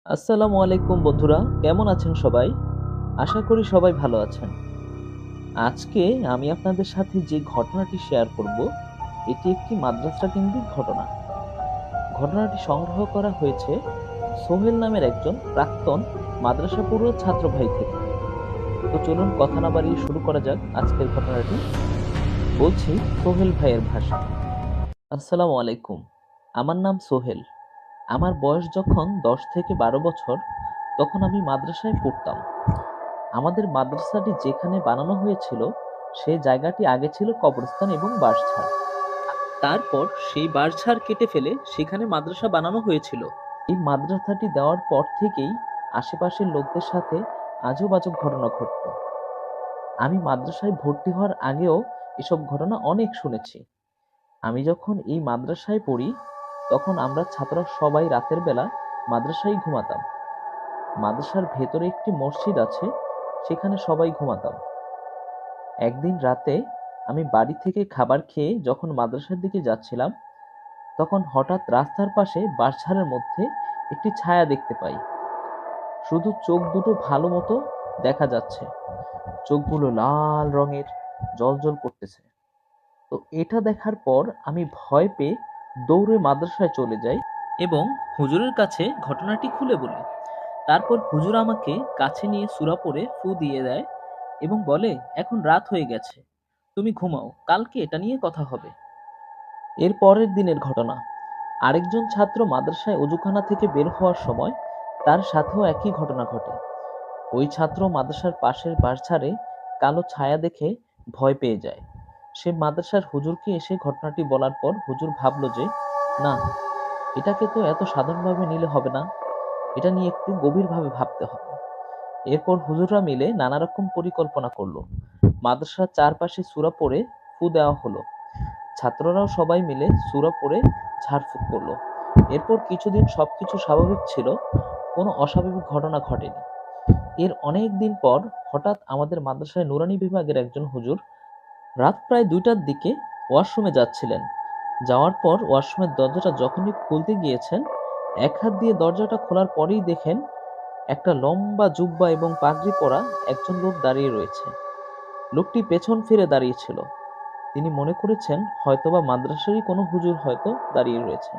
আসসালামু আলাইকুম বন্ধুরা, কেমন আছেন সবাই? আশা করি সবাই ভালো আছেন। আজকে আমি আপনাদের সাথে যে ঘটনাটি শেয়ার করব, এটি একটি মাদ্রাসা কেন্দ্রিক ঘটনা। ঘটনাটি সংগ্রহ করা হয়েছে সোহেল নামের একজন প্রাক্তন মাদ্রাসা পড়ুয়া ছাত্র ভাই থেকে। তো চলুন কথা না বাড়িয়ে শুরু করা যাক আজকের ঘটনাটি। বলছি সোহেল ভাইয়ের ভাষায়। আসসালামু আলাইকুম। আমার নাম সোহেল। আমার বয়স যখন 10 থেকে 12 বছর, তখন আমি মাদ্রাসায় পড়তাম। আমাদের মাদ্রাসাটি যেখানে বানানো হয়েছিল সেই জায়গাটি আগে ছিল কবরস্থান এবং বাঁশঝাড়। তারপর সেই বাঁশঝাড় কেটে ফেলে সেখানে মাদ্রাসা বানানো হয়েছিল। এই মাদ্রাসাটি দেওয়ার পর থেকেই আশেপাশের লোকদের সাথে আজব আজব ঘটনা ঘটতো। আমি মাদ্রাসায় ভর্তি হওয়ার আগেও এসব ঘটনা অনেক শুনেছি। আমি যখন এই মাদ্রাসায় পড়ি, তখন আমরা ছাত্ররা সবাই রাতের বেলা মাদ্রাসায় ঘুমাতাম। মাদ্রাসার ভেতরে একটি মসজিদ আছে, সেখানে সবাই ঘুমাতাম। একদিন রাতে আমি বাড়ি থেকে খাবার খেয়ে যখন মাদ্রাসার দিকে যাচ্ছিলাম, তখন হঠাৎ রাস্তার পাশে বাঁশঝাড়ের মধ্যে একটি ছায়া দেখতে পাই। শুধু চোখ দুটো ভালো মতো দেখা যাচ্ছে। চোখগুলো লাল রঙের, জ্বলজ্বল করতেছে। তো এটা দেখার পর আমি ভয় পেয়ে দৌড়ে মাদ্রাসায় চলে যাই এবং হুজুরের কাছে ঘটনাটি খুলে বলি। তারপর হুজুর আমাকে কাছে নিয়ে সূরা পড়ে ফু দিয়ে দেয় এবং বলে, এখন রাত হয়ে গেছে, তুমি ঘুমাও, কালকে এটা নিয়ে কথা হবে। এর পরের দিনের ঘটনা। আরেকজন ছাত্র মাদ্রাসায় অজুখানা থেকে বের হওয়ার সময় তার সাথেও একই ঘটনা ঘটে। ওই ছাত্র মাদ্রাসার পাশের বাঁশঝাড়ে কালো ছায়া দেখে ভয় পেয়ে যায়। সে মাদ্রাসার হুজুরকে এসে ঘটনাটি বলার পর হুজুর ভাবলো যে, না, এটাকে তো এত সাধারণভাবে নিলে হবে না, এটা নিয়ে একটু গভীরভাবে ভাবতে হবে। এরপর হুজুররা মিলে নানা রকম পরিকল্পনা করলো। মাদ্রাসার চারপাশে সূরা পড়ে ফু দেওয়া হলো। ছাত্ররাও সবাই মিলে সূরা পড়ে ঝাড়ফুঁক করলো। এরপর কিছুদিন সবকিছু স্বাভাবিক ছিল, কোনো অস্বাভাবিক ঘটনা ঘটেনি। এর অনেক দিন পর হঠাৎ আমাদের মাদ্রাসায় নুরানি বিভাগের একজন হুজুর রাত প্রায় 2টার দিকে ওয়াশরুমে যাচ্ছিলেন। যাওয়ার পর ওয়াশরুমের দরজাটা যখনই খুলতে গিয়েছেন, এক হাত দিয়ে দরজাটা খোলার পরেই দেখেন একটা লম্বা জুব্বা এবং পাগড়ি পরা একজন লোক দাঁড়িয়ে রয়েছে। লোকটি পেছন ফিরে দাঁড়িয়ে ছিল। তিনি মনে করেছেন হয়তোবা মাদ্রাসারই কোনো হুজুর হয়তো দাঁড়িয়ে রয়েছেন।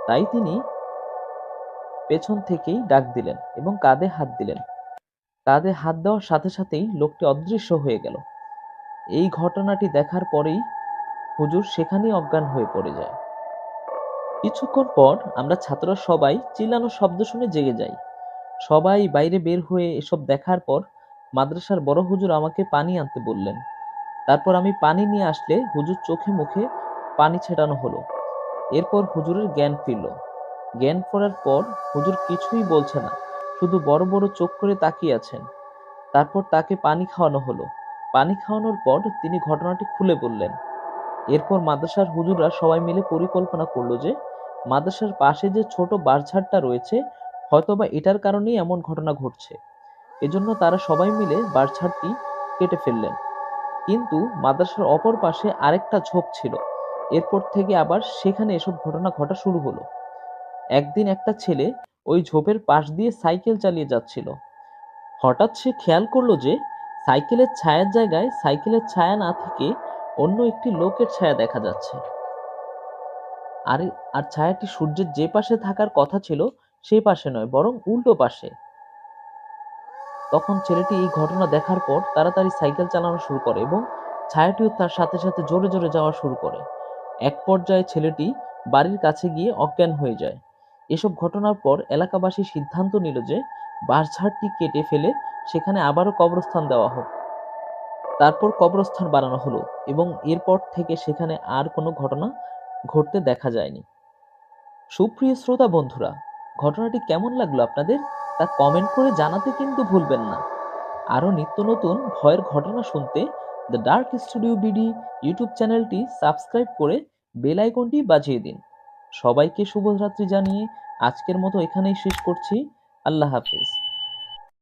তাই তিনি পেছন থেকেই ডাক দিলেন এবং কাঁধে হাত দিলেন। কাঁধে হাত দেওয়ার সাথে সাথেই লোকটি অদৃশ্য হয়ে গেল। এই ঘটনাটি দেখার পরেই হুজুর সেখানেই অজ্ঞান হয়ে পড়ে যায়। কিছুক্ষণ পর আমরা ছাত্ররা সবাই চিল্লানোর শব্দ শুনে জেগে যাই। সবাই বাইরে বের হয়ে এসব দেখার পর মাদ্রাসার বড় হুজুর আমাকে পানি আনতে বললেন। তারপর আমি পানি নিয়ে আসলে হুজুর চোখে মুখে পানি ছেটানো হলো। এরপর হুজুরের জ্ঞান ফিরল। জ্ঞান ফেরার পর হুজুর কিছুই বলছে না, শুধু বড় বড় চোখ করে তাকিয়ে আছেন। তারপর তাকে পানি খাওয়ানো হলো। পানি খাওয়ানোর পর তিনি ঘটনাটি খুলে বললেন। এরপর মাদ্রাসার হুজুররা সবাই মিলে পরিকল্পনা করলো যে মাদ্রাসার পাশে যে ছোট বাঁশঝাড়টা রয়েছে, হয়তোবা এটার কারণেই এমন ঘটনা ঘটছে। এজন্য তারা সবাই মিলে বাঁশঝাড়টি কেটে ফেললেন। কিন্তু মাদ্রাসার অপর পাশে আরেকটা ঝোপ ছিল। এরপর থেকে আবার সেখানে এসব ঘটনা ঘটা শুরু হলো। একদিন একটা ছেলে ওই ঝোপের পাশ দিয়ে সাইকেল চালিয়ে যাচ্ছিল। হঠাৎ সে খেয়াল করলো যে সাইকেলের ছায়ার জায়গায় সাইকেলের ছায়া না থেকে অন্য একটি লোকের ছায়া দেখা যাচ্ছে। আর আর ছায়াটি সূর্যের যে পাশে থাকার কথা ছিল সেই পাশে নয়, বরং উল্টো পাশে। তখন ছেলেটি এই ঘটনা দেখার পর তাড়াতাড়ি সাইকেল চালানো শুরু করে এবং ছায়াটিও তার সাথে সাথে জোরে জোরে যাওয়া শুরু করে। এক পর্যায়ে ছেলেটি বাড়ির কাছে গিয়ে অজ্ঞান হয়ে যায়। এসব ঘটনার পর এলাকাবাসী সিদ্ধান্ত নিল যে বাঁশঝাড়টি কেটে ফেলে সেখানে আবারও কবরস্থান দেওয়া হোক। তারপর কবরস্থান বানানো হলো এবং এরপর থেকে সেখানে আর কোনো ঘটনা ঘটতে দেখা যায়নি। সুপ্রিয় শ্রোতা বন্ধুরা, ঘটনাটি কেমন লাগলো আপনাদের তা কমেন্ট করে জানাতে কিন্তু ভুলবেন না। আরও নিত্য নতুন ভয়ের ঘটনা শুনতে the dark studio BD YouTube চ্যানেলটি সাবস্ক্রাইব করে বেল আইকনটি বাজিয়ে দিন। সবাইকে শুভরাত্রি জানিয়ে আজকের মতো এখানেই শেষ করছি। আল্লাহ হাফেজ।